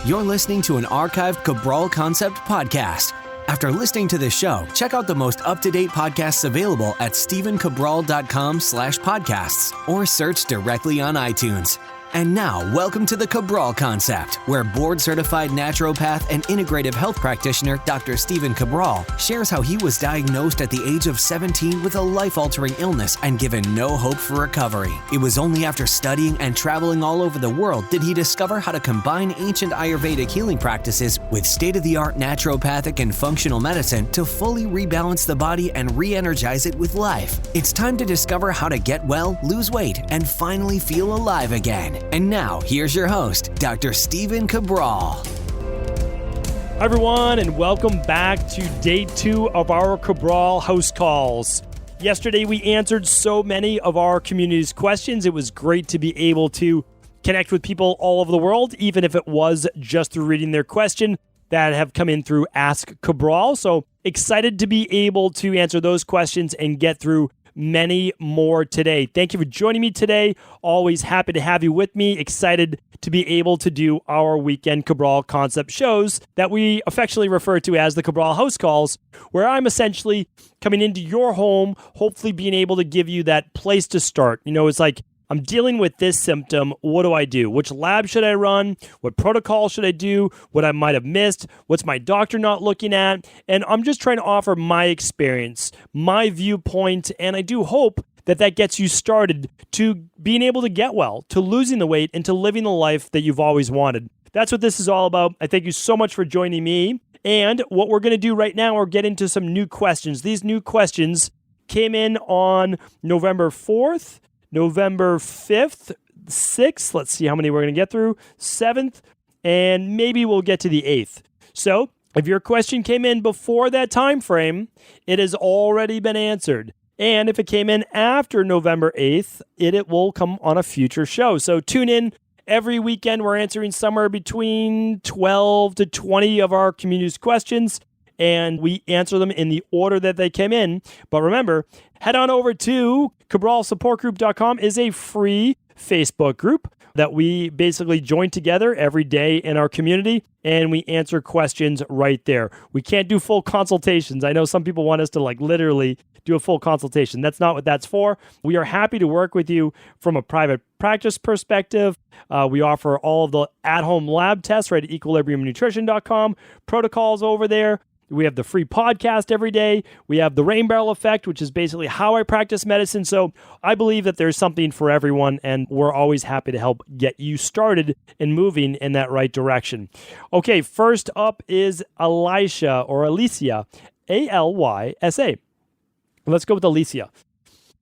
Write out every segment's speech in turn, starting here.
You're listening to an archived Cabral Concept podcast. After listening to this show, check out the most up-to-date podcasts available at stephencabral.com/podcasts or search directly on iTunes. And now, welcome to the Cabral Concept, where board-certified naturopath and integrative health practitioner Dr. Stephen Cabral shares how he was diagnosed at the age of 17 with a life-altering illness and given no hope for recovery. It was only after studying and traveling all over the world did he discover how to combine ancient Ayurvedic healing practices with state-of-the-art naturopathic and functional medicine to fully rebalance the body and re-energize it with life. It's time to discover how to get well, lose weight, and finally feel alive again. And now, here's your host, Dr. Stephen Cabral. Hi, everyone, and welcome back to day 2 of our Cabral House Calls. Yesterday, we answered so many of our community's questions. It was great to be able to connect with people all over the world, even if it was just through reading their question that have come in through Ask Cabral. So excited to be able to answer those questions and get through many more today. Thank you for joining me today. Always happy to have you with me. Excited to be able to do our weekend Cabral Concept shows that we affectionately refer to as the Cabral House Calls, where I'm essentially coming into your home, hopefully being able to give you that place to start. You know, it's like, I'm dealing with this symptom. What do I do? Which lab should I run? What protocol should I do? What I might have missed? What's my doctor not looking at? And I'm just trying to offer my experience, my viewpoint, and I do hope that that gets you started to being able to get well, to losing the weight, and to living the life that you've always wanted. That's what this is all about. I thank you so much for joining me. And what we're going to do right now are get into some new questions. These new questions came in on November 4th, November 5th, 6th, let's see how many we're going to get through, 7th, and maybe we'll get to the 8th. So if your question came in before that time frame, it has already been answered. And if it came in after November 8th, it will come on a future show. So tune in every weekend. We're answering somewhere between 12 to 20 of our community's questions, and we answer them in the order that they came in. But remember, head on over to CabralSupportGroup.com is a free Facebook group that we basically join together every day in our community, and we answer questions right there. We can't do full consultations. I know some people want us to literally do a full consultation. That's not what that's for. We are happy to work with you from a private practice perspective. We offer all of the at-home lab tests right at equilibriumnutrition.com, protocols over there. We have the free podcast every day. We have the rain barrel effect, which is basically how I practice medicine. So I believe that there's something for everyone, and we're always happy to help get you started and moving in that right direction. Okay, first up is Alysia, Alysa. Let's go with Alysia.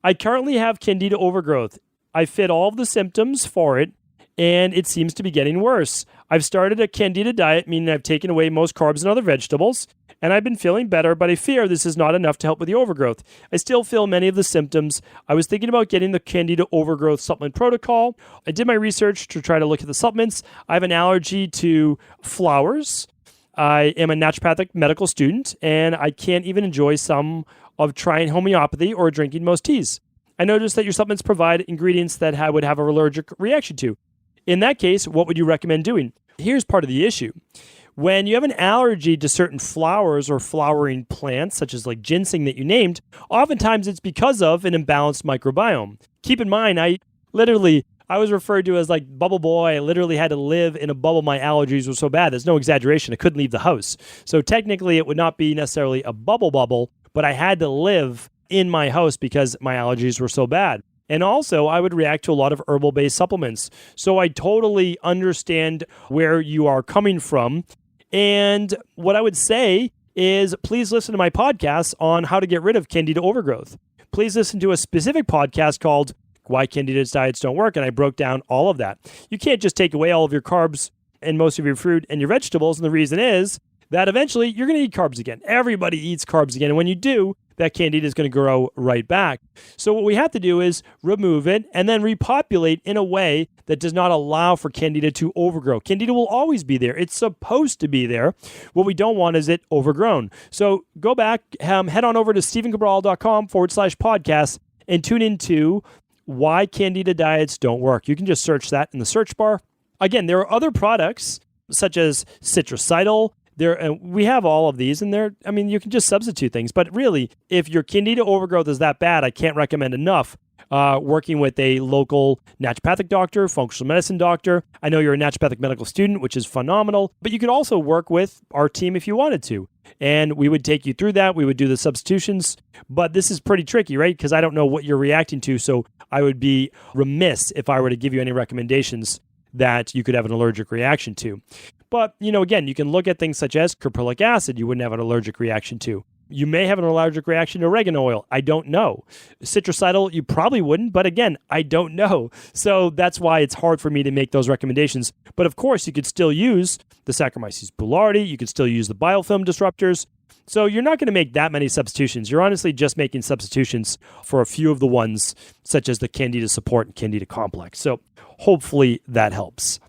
I currently have Candida Overgrowth. I fit all of the symptoms for it, and it seems to be getting worse. I've started a Candida diet, meaning I've taken away most carbs and other vegetables, and I've been feeling better, but I fear this is not enough to help with the overgrowth. I still feel many of the symptoms. I was thinking about getting the Candida Overgrowth supplement protocol. I did my research to try to look at the supplements. I have an allergy to flowers. I am a naturopathic medical student, and I can't even enjoy some of trying homeopathy or drinking most teas. I noticed that your supplements provide ingredients that I would have an allergic reaction to. In that case, what would you recommend doing? Here's part of the issue. When you have an allergy to certain flowers or flowering plants, such as ginseng that you named, oftentimes it's because of an imbalanced microbiome. Keep in mind, I was referred to as bubble boy. I literally had to live in a bubble. My allergies were so bad. There's no exaggeration. I couldn't leave the house. So technically, it would not be necessarily a bubble, but I had to live in my house because my allergies were so bad. And also, I would react to a lot of herbal-based supplements. So I totally understand where you are coming from. And what I would say is please listen to my podcast on how to get rid of Candida Overgrowth. Please listen to a specific podcast called Why Candida Diets Don't Work, and I broke down all of that. You can't just take away all of your carbs and most of your fruit and your vegetables, and the reason is that eventually you're going to eat carbs again. Everybody eats carbs again, and when you do, that Candida is going to grow right back. So what we have to do is remove it and then repopulate in a way that does not allow for Candida to overgrow. Candida will always be there. It's supposed to be there. What we don't want is it overgrown. So go back, head on over to stephencabral.com/podcast and tune into Why Candida Diets Don't Work. You can just search that in the search bar. Again, there are other products such as citricidal. We have all of these, and you can just substitute things. But really, if your Candida overgrowth is that bad, I can't recommend enough working with a local naturopathic doctor, functional medicine doctor. I know you're a naturopathic medical student, which is phenomenal, but you could also work with our team if you wanted to. And we would take you through that. We would do the substitutions. But this is pretty tricky, right? Because I don't know what you're reacting to. So I would be remiss if I were to give you any recommendations that you could have an allergic reaction to. But, again, you can look at things such as caprylic acid you wouldn't have an allergic reaction to. You may have an allergic reaction to oregano oil. I don't know. Citricidal, you probably wouldn't, but again, I don't know. So that's why it's hard for me to make those recommendations. But of course, you could still use the Saccharomyces boulardii. You could still use the biofilm disruptors. So you're not going to make that many substitutions. You're honestly just making substitutions for a few of the ones, such as the Candida support and Candida complex. So hopefully that helps.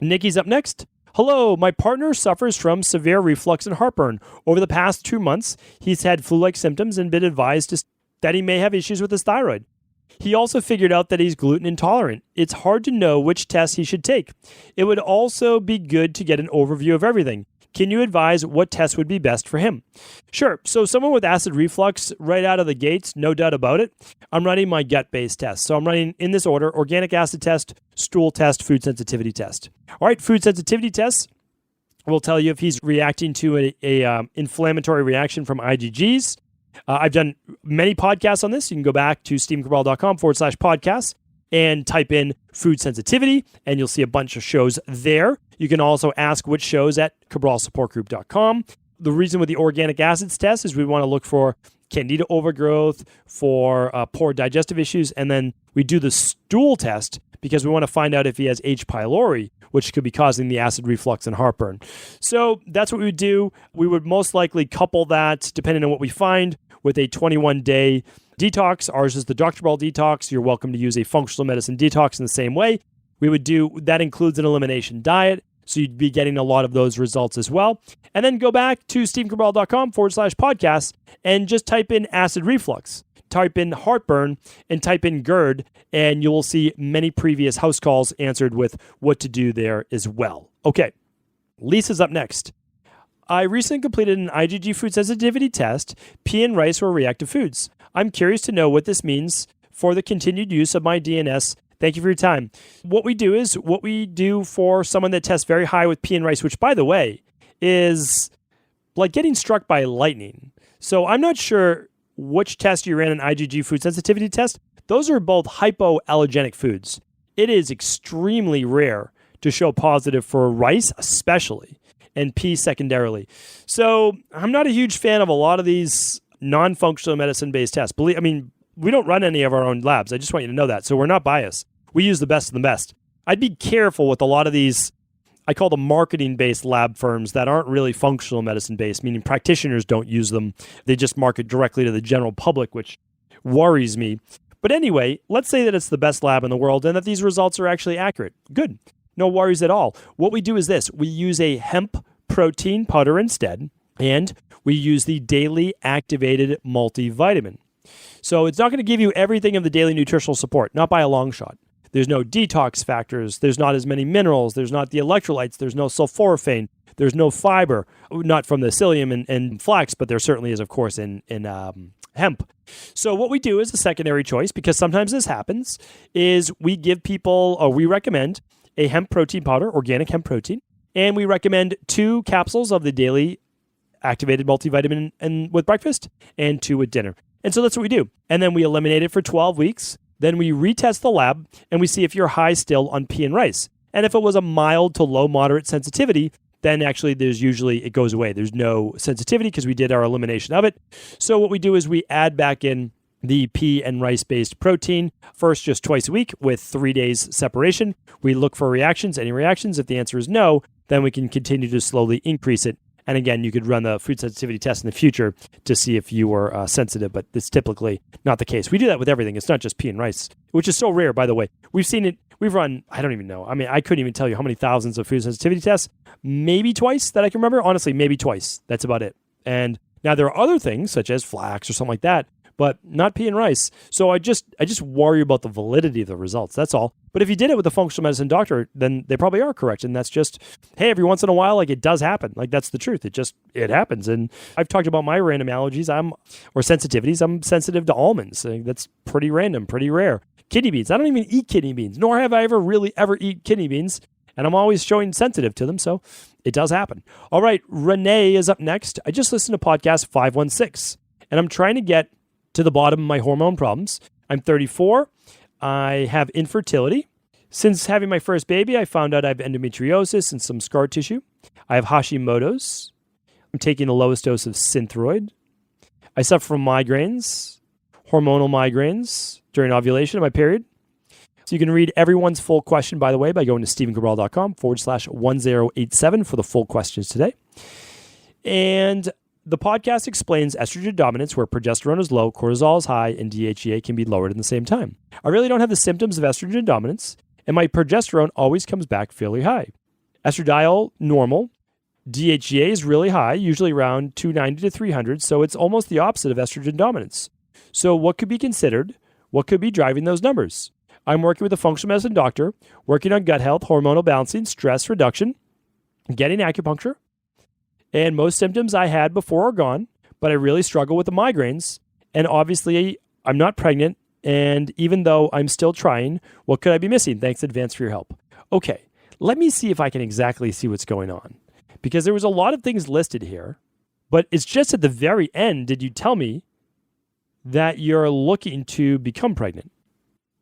Nikki's up next. Hello, my partner suffers from severe reflux and heartburn. Over the past 2 months, he's had flu-like symptoms and been advised that he may have issues with his thyroid. He also figured out that he's gluten intolerant. It's hard to know which tests he should take. It would also be good to get an overview of everything. Can you advise what test would be best for him? Sure. So someone with acid reflux, right out of the gates, no doubt about it, I'm running my gut-based test. So I'm running in this order: organic acid test, stool test, food sensitivity test. All right, food sensitivity tests will tell you if he's reacting to a inflammatory reaction from IgGs. I've done many podcasts on this. You can go back to stephencabral.com/podcasts and type in food sensitivity, and you'll see a bunch of shows there. You can also ask which shows at cabralsupportgroup.com. The reason with the organic acids test is we want to look for Candida overgrowth, for poor digestive issues, and then we do the stool test because we want to find out if he has H. pylori, which could be causing the acid reflux and heartburn. So that's what we would do. We would most likely couple that, depending on what we find, with a 21-day detox. Ours is the Dr. Ball detox. You're welcome to use a functional medicine detox in the same way. That includes an elimination diet, so you'd be getting a lot of those results as well. And then go back to stephencabral.com/podcasts and just type in acid reflux, type in heartburn, and type in GERD, and you will see many previous house calls answered with what to do there as well. Okay, Lisa's up next. I recently completed an IgG food sensitivity test. Pea and rice were reactive foods. I'm curious to know what this means for the continued use of my DNS. Thank you for your time. What we do for someone that tests very high with pea and rice, which, by the way, is like getting struck by lightning. So I'm not sure which test you ran an IgG food sensitivity test. Those are both hypoallergenic foods. It is extremely rare to show positive for rice, especially, and pea secondarily. So I'm not a huge fan of a lot of these non-functional medicine-based tests. We don't run any of our own labs. I just want you to know that. So we're not biased. We use the best of the best. I'd be careful with a lot of these, I call them marketing-based lab firms that aren't really functional medicine-based, meaning practitioners don't use them. They just market directly to the general public, which worries me. But anyway, let's say that it's the best lab in the world and that these results are actually accurate. Good. No worries at all. What we do is this. We use a hemp protein powder instead, and we use the daily activated multivitamin. So it's not going to give you everything of the daily nutritional support, not by a long shot. There's no detox factors. There's not as many minerals. There's not the electrolytes. There's no sulforaphane. There's no fiber, not from the psyllium and flax, but there certainly is, of course, in hemp. So what we do as a secondary choice, because sometimes this happens, is we give people, or we recommend a hemp protein powder, organic hemp protein, and we recommend 2 capsules of the daily activated multivitamin and with breakfast and 2 with dinner. And so that's what we do. And then we eliminate it for 12 weeks. Then we retest the lab and we see if you're high still on pea and rice. And if it was a mild to low moderate sensitivity, then actually it goes away. There's no sensitivity because we did our elimination of it. So what we do is we add back in the pea and rice-based protein, first just twice a week with 3 days separation. We look for reactions, any reactions. If the answer is no, then we can continue to slowly increase it. And again, you could run the food sensitivity test in the future to see if you were sensitive, but it's typically not the case. We do that with everything. It's not just pea and rice, which is so rare, by the way. We've seen it. We've run, I don't even know. I couldn't even tell you how many thousands of food sensitivity tests. Maybe twice that I can remember. Honestly, maybe twice. That's about it. And now there are other things such as flax or something like that, but not pea and rice. So I just worry about the validity of the results. That's all. But if you did it with a functional medicine doctor, then they probably are correct. And that's just, hey, every once in a while, like it does happen. Like that's the truth. It happens. And I've talked about my random allergies or sensitivities. I'm sensitive to almonds. That's pretty random, pretty rare. Kidney beans. I don't even eat kidney beans, nor have I ever eat kidney beans. And I'm always showing sensitive to them. So it does happen. All right. Renee is up next. I just listened to podcast 516 and I'm trying to get to the bottom of my hormone problems. I'm 34. I have infertility. Since having my first baby, I found out I have endometriosis and some scar tissue. I have Hashimoto's. I'm taking the lowest dose of Synthroid. I suffer from migraines, hormonal migraines during ovulation of my period. So you can read everyone's full question, by the way, by going to stephencabral.com/1087 for the full questions today. And the podcast explains estrogen dominance, where progesterone is low, cortisol is high, and DHEA can be lowered at the same time. I really don't have the symptoms of estrogen dominance, and my progesterone always comes back fairly high. Estradiol, normal. DHEA is really high, usually around 290 to 300, so it's almost the opposite of estrogen dominance. So what could be considered? What could be driving those numbers? I'm working with a functional medicine doctor, working on gut health, hormonal balancing, stress reduction, getting acupuncture. And most symptoms I had before are gone, but I really struggle with the migraines. And obviously, I'm not pregnant. And even though I'm still trying, what could I be missing? Thanks in advance for your help. Okay, let me see if I can exactly see what's going on. Because there was a lot of things listed here, but it's just at the very end, did you tell me that you're looking to become pregnant?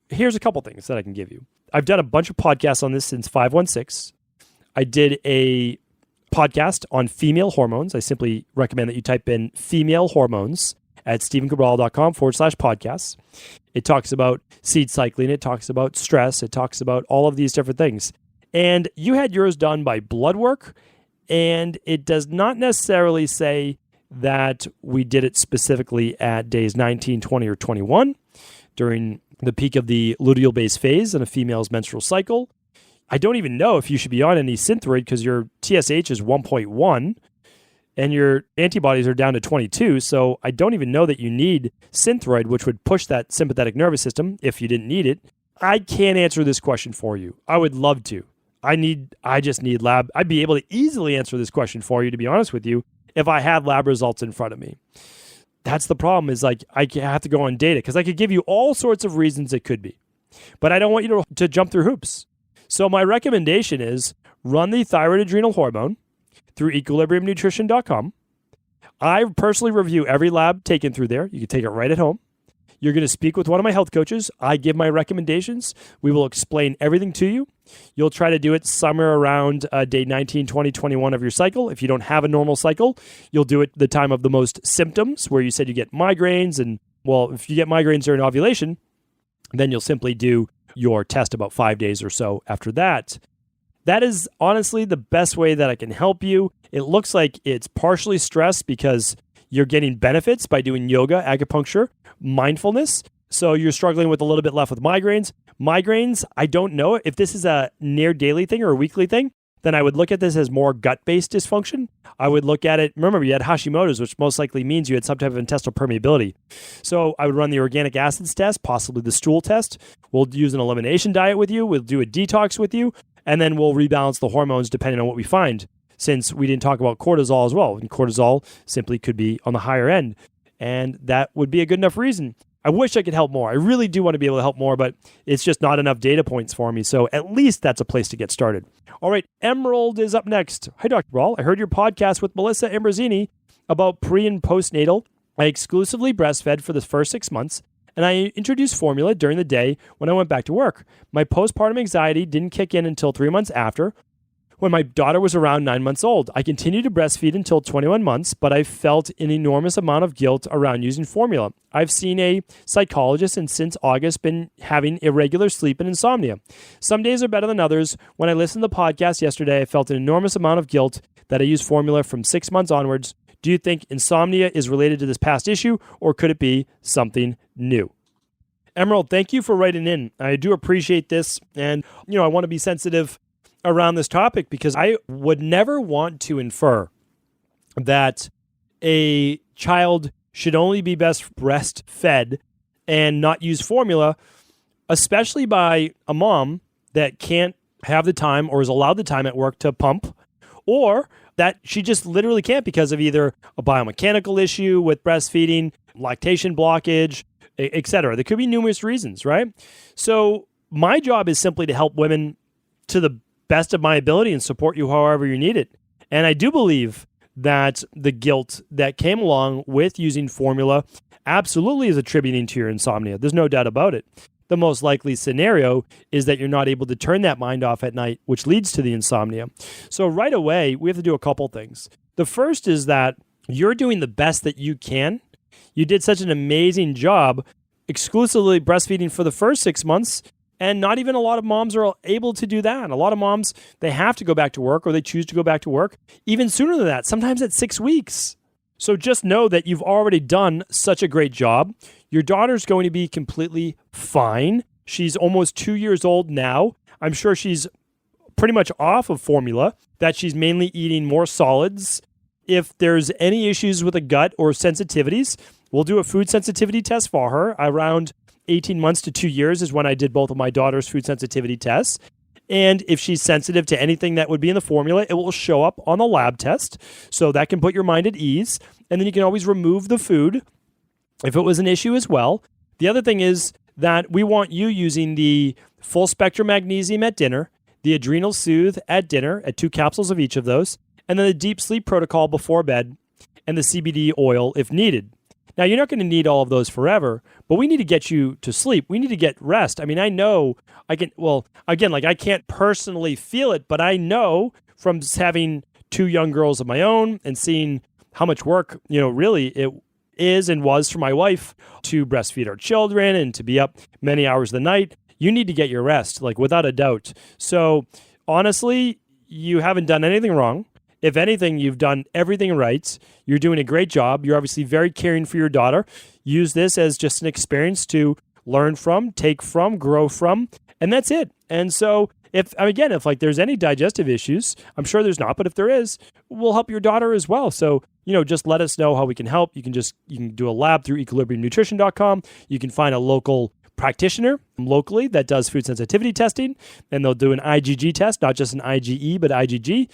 Here's a couple things that I can give you. I've done a bunch of podcasts on this since 516. I did a podcast on female hormones. I simply recommend that you type in female hormones at stephencabral.com/podcasts. It talks about seed cycling. It talks about stress. It talks about all of these different things. And you had yours done by blood work, and it does not necessarily say that we did it specifically at days 19, 20, or 21 during the peak of the luteal base phase in a female's menstrual cycle. I don't even know if you should be on any Synthroid because your TSH is 1.1 and your antibodies are down to 22. So I don't even know that you need Synthroid, which would push that sympathetic nervous system if you didn't need it. I can't answer this question for you. I would love to. I just need lab. I'd be able to easily answer this question for you, to be honest with you, if I had lab results in front of me. That's the problem, is like I have to go on data because I could give you all sorts of reasons it could be, but I don't want you to jump through hoops. So my recommendation is run the thyroid adrenal hormone through equilibriumnutrition.com. I personally review every lab taken through there. You can take it right at home. You're going to speak with one of my health coaches. I give my recommendations. We will explain everything to you. You'll try to do it somewhere around day 19, 20, 21 of your cycle. If you don't have a normal cycle, you'll do it the time of the most symptoms, where you said you get migraines. And, well, if you get migraines during ovulation, then you'll simply do your test about 5 days or so after that. That is honestly the best way that I can help you. It looks like it's partially stress because you're getting benefits by doing yoga, acupuncture, mindfulness. So you're struggling with a little bit left with migraines. Migraines, I don't know if this is a near daily thing or a weekly thing, then I would look at this as more gut-based dysfunction. I would look at it, remember you had Hashimoto's, which most likely means you had some type of intestinal permeability. So I would run the organic acids test, possibly the stool test. We'll use an elimination diet with you. We'll do a detox with you, and then we'll rebalance the hormones depending on what we find, since we didn't talk about cortisol as well. And cortisol simply could be on the higher end, and that would be a good enough reason. I wish I could help more. I really do want to be able to help more, but it's just not enough data points for me. So at least that's a place to get started. All right, Emerald is up next. Hi, Dr. Brawl. I heard your podcast with Melissa Ambrosini about pre- and postnatal. I exclusively breastfed for the first 6 months, and I introduced formula during the day when I went back to work. My postpartum anxiety didn't kick in until 3 months after, when my daughter was around 9 months old. I continued to breastfeed until 21 months, but I felt an enormous amount of guilt around using formula. I've seen a psychologist and since August been having irregular sleep and insomnia. Some days are better than others. When I listened to the podcast yesterday, I felt an enormous amount of guilt that I used formula from 6 months onwards. Do you think insomnia is related to this past issue, or could it be something new? Emerald, thank you for writing in. I do appreciate this, and I want to be sensitive around this topic because I would never want to infer that a child should only be best breastfed and not use formula, especially by a mom that can't have the time or is allowed the time at work to pump, or that she just literally can't because of either a biomechanical issue with breastfeeding, lactation blockage, etc. There could be numerous reasons, right? So my job is simply to help women to the best of my ability and support you however you need it. And I do believe that the guilt that came along with using formula absolutely is attributing to your insomnia. There's no doubt about it. The most likely scenario is that you're not able to turn that mind off at night, which leads to the insomnia. So right away, we have to do a couple things. The first is that you're doing the best that you can. You did such an amazing job exclusively breastfeeding for the first 6 months, and not even a lot of moms are able to do that. A lot of moms, they have to go back to work or they choose to go back to work even sooner than that, sometimes at 6 weeks. So just know that you've already done such a great job. Your daughter's going to be completely fine. She's almost 2 years old now. I'm sure she's pretty much off of formula, that she's mainly eating more solids. If there's any issues with the gut or sensitivities, we'll do a food sensitivity test for her. Around 18 months to 2 years is when I did both of my daughter's food sensitivity tests. And if she's sensitive to anything that would be in the formula, it will show up on the lab test. So that can put your mind at ease. And then you can always remove the food if it was an issue as well. The other thing is that we want you using the full spectrum magnesium at dinner, the adrenal soothe at dinner at 2 capsules of each of those, and then the deep sleep protocol before bed and the CBD oil if needed. Now, you're not going to need all of those forever, but we need to get you to sleep. We need to get rest. I mean, I know I can't personally feel it, but I know from having 2 young girls of my own and seeing how much work, really it is and was for my wife to breastfeed our children and to be up many hours of the night. You need to get your rest, without a doubt. So honestly, you haven't done anything wrong. If anything, you've done everything right. You're doing a great job. You're obviously very caring for your daughter. Use this as just an experience to learn from, take from, grow from, and that's it. And so if there's any digestive issues, I'm sure there's not, but if there is, we'll help your daughter as well. So, just let us know how we can help. You can do a lab through equilibriumnutrition.com. You can find a local practitioner locally that does food sensitivity testing, and they'll do an IgG test, not just an IgE, but IgG.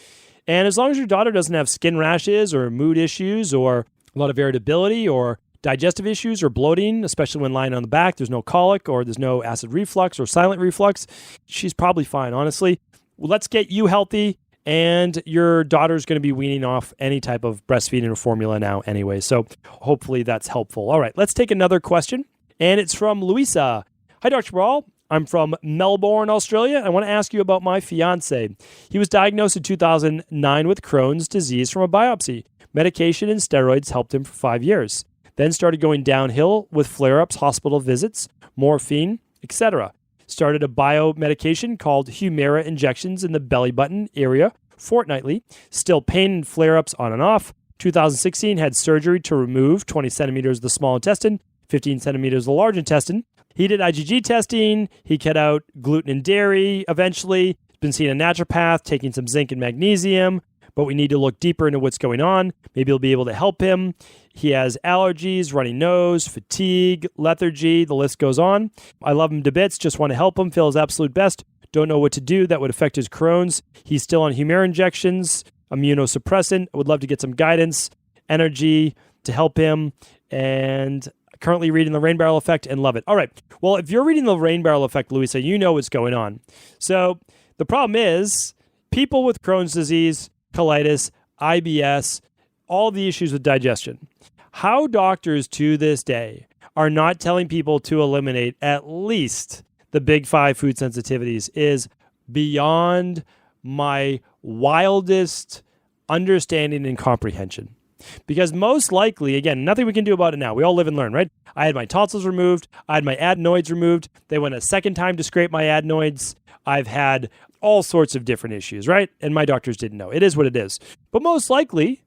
And as long as your daughter doesn't have skin rashes or mood issues or a lot of irritability or digestive issues or bloating, especially when lying on the back, there's no colic or there's no acid reflux or silent reflux, she's probably fine, honestly. Well, let's get you healthy, and your daughter's going to be weaning off any type of breastfeeding or formula now anyway. So hopefully that's helpful. All right, let's take another question, and it's from Louisa. Hi, Dr. Cabral. I'm from Melbourne, Australia. I want to ask you about my fiance. He was diagnosed in 2009 with Crohn's disease from a biopsy. Medication and steroids helped him for 5 years. Then started going downhill with flare-ups, hospital visits, morphine, etc. Started a biomedication called Humira injections in the belly button area fortnightly. Still pain and flare-ups on and off. 2016 had surgery to remove 20 centimeters of the small intestine, 15 centimeters of the large intestine. He did IgG testing. He cut out gluten and dairy eventually. Been seeing a naturopath, taking some zinc and magnesium, but we need to look deeper into what's going on. Maybe he'll be able to help him. He has allergies, runny nose, fatigue, lethargy, the list goes on. I love him to bits, just want to help him, feel his absolute best. Don't know what to do that would affect his Crohn's. He's still on Humira injections, immunosuppressant. I would love to get some guidance, energy to help him, and currently reading The Rain Barrel Effect and love it. All right. Well, if you're reading The Rain Barrel Effect, Louisa, you know what's going on. So the problem is people with Crohn's disease, colitis, IBS, all the issues with digestion. How doctors to this day are not telling people to eliminate at least the big 5 food sensitivities is beyond my wildest understanding and comprehension. Because most likely, again, nothing we can do about it now. We all live and learn, right? I had my tonsils removed. I had my adenoids removed. They went a second time to scrape my adenoids. I've had all sorts of different issues, right? And my doctors didn't know. It is what it is. But most likely,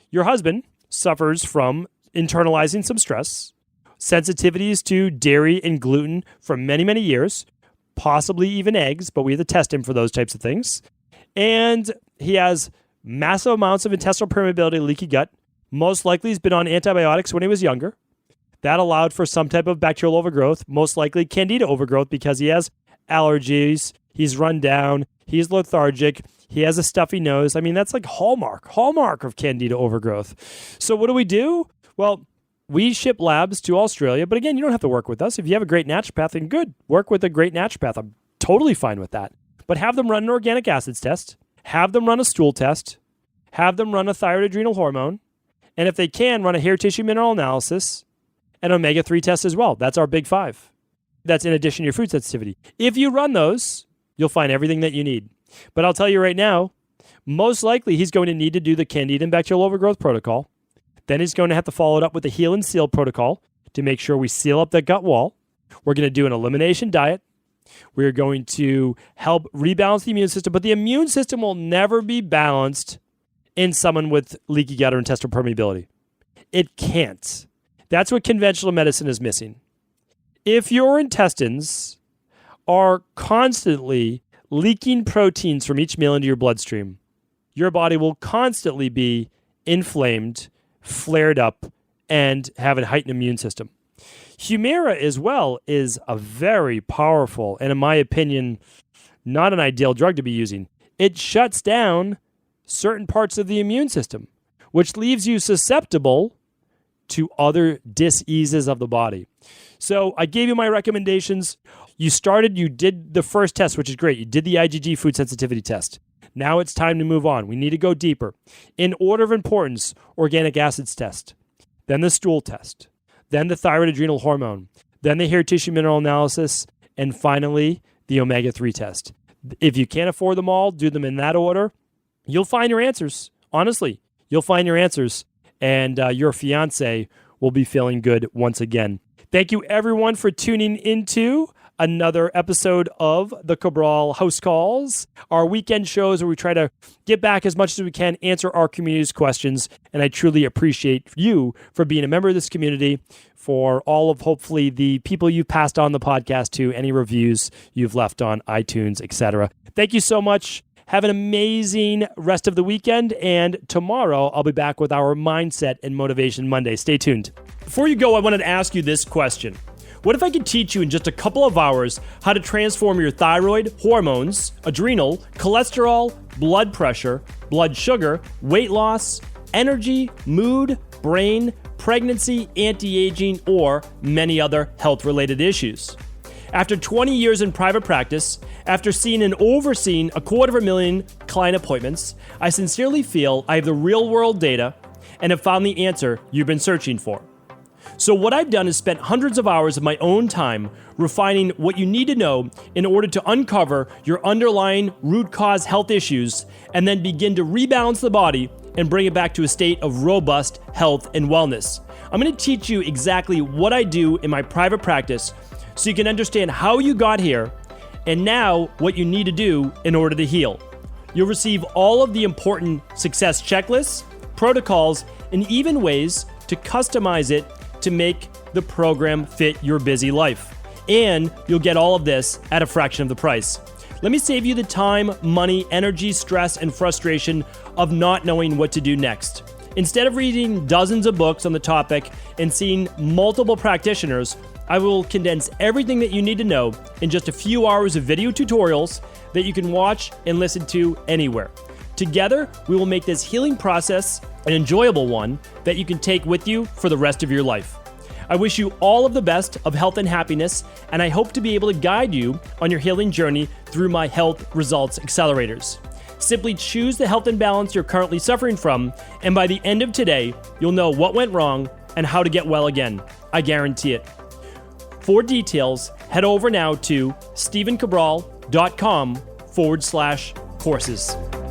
your husband suffers from internalizing some stress, sensitivities to dairy and gluten for many, many years, possibly even eggs, but we have to test him for those types of things. And he has massive amounts of intestinal permeability, leaky gut, Most likely he's been on antibiotics when he was younger. That allowed for some type of bacterial overgrowth, most likely Candida overgrowth because he has allergies, he's run down, he's lethargic, he has a stuffy nose. I mean, that's like hallmark of Candida overgrowth. So what do? Well, we ship labs to Australia, but again, you don't have to work with us. If you have a great naturopath, then good. Work with a great naturopath. I'm totally fine with that. But have them run an organic acids test, have them run a stool test, have them run a thyroid adrenal hormone, and if they can, run a hair tissue mineral analysis and omega-3 test as well. That's our big 5. That's in addition to your food sensitivity. If you run those, you'll find everything that you need. But I'll tell you right now, most likely he's going to need to do the Candida and bacterial overgrowth protocol. Then he's going to have to follow it up with the heal and seal protocol to make sure we seal up the gut wall. We're going to do an elimination diet. We're going to help rebalance the immune system, but the immune system will never be balanced in someone with leaky gut or intestinal permeability. It can't. That's what conventional medicine is missing. If your intestines are constantly leaking proteins from each meal into your bloodstream, your body will constantly be inflamed, flared up, and have a heightened immune system. Humira as well is a very powerful and, in my opinion, not an ideal drug to be using. It shuts down certain parts of the immune system, which leaves you susceptible to other diseases of the body. So I gave you my recommendations. You did the first test, which is great. You did the IgG food sensitivity test. Now it's time to move on. We need to go deeper. In order of importance, organic acids test, then the stool test, then the thyroid adrenal hormone, then the hair tissue mineral analysis, and finally, the omega-3 test. If you can't afford them all, do them in that order. You'll find your answers. Honestly, you'll find your answers, and your fiance will be feeling good once again. Thank you, everyone, for tuning into another episode of the Cabral House Calls, our weekend shows where we try to get back as much as we can, answer our community's questions, and I truly appreciate you for being a member of this community, for all of, hopefully, the people you've passed on the podcast to, any reviews you've left on iTunes, etc. Thank you so much. Have an amazing rest of the weekend, and tomorrow I'll be back with our Mindset and Motivation Monday. Stay tuned. Before you go, I wanted to ask you this question. What if I could teach you in just a couple of hours how to transform your thyroid, hormones, adrenal, cholesterol, blood pressure, blood sugar, weight loss, energy, mood, brain, pregnancy, anti-aging, or many other health-related issues? After 20 years in private practice, after seeing and overseeing 250,000 client appointments, I sincerely feel I have the real-world data and have found the answer you've been searching for. So what I've done is spent hundreds of hours of my own time refining what you need to know in order to uncover your underlying root cause health issues and then begin to rebalance the body and bring it back to a state of robust health and wellness. I'm going to teach you exactly what I do in my private practice so you can understand how you got here and now what you need to do in order to heal. You'll receive all of the important success checklists, protocols, and even ways to customize it to make the program fit your busy life. And you'll get all of this at a fraction of the price. Let me save you the time, money, energy, stress, and frustration of not knowing what to do next. Instead of reading dozens of books on the topic and seeing multiple practitioners, I will condense everything that you need to know in just a few hours of video tutorials that you can watch and listen to anywhere. Together, we will make this healing process an enjoyable one that you can take with you for the rest of your life. I wish you all of the best of health and happiness, and I hope to be able to guide you on your healing journey through my Health Results Accelerators. Simply choose the health imbalance you're currently suffering from, and by the end of today, you'll know what went wrong and how to get well again. I guarantee it. For details, head over now to stephencabral.com/courses.